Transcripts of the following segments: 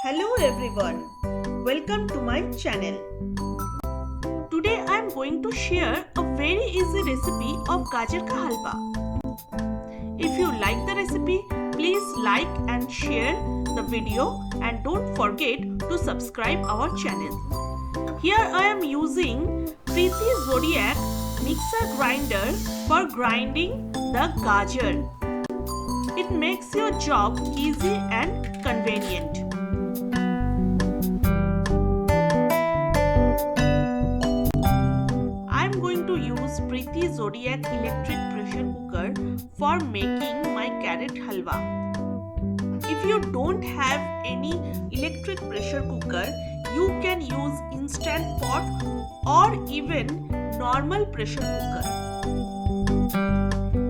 Hello everyone, welcome to my channel. Today I am going to share a very easy recipe of Gajar ka halwa. If you like the recipe, please like and share the video and don't forget to subscribe our channel. Here I am using Preethi Zodiac mixer grinder for grinding the gajar. It makes your job easy and convenient. I am going to use Preethi Zodiac electric pressure cooker for making my carrot halwa. If you don't have any electric pressure cooker, you can use instant pot or even normal pressure cooker.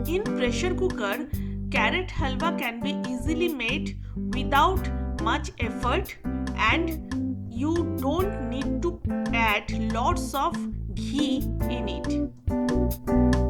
In pressure cooker, carrot halwa can be easily made without much effort and you don't need to add lots of ghee in it.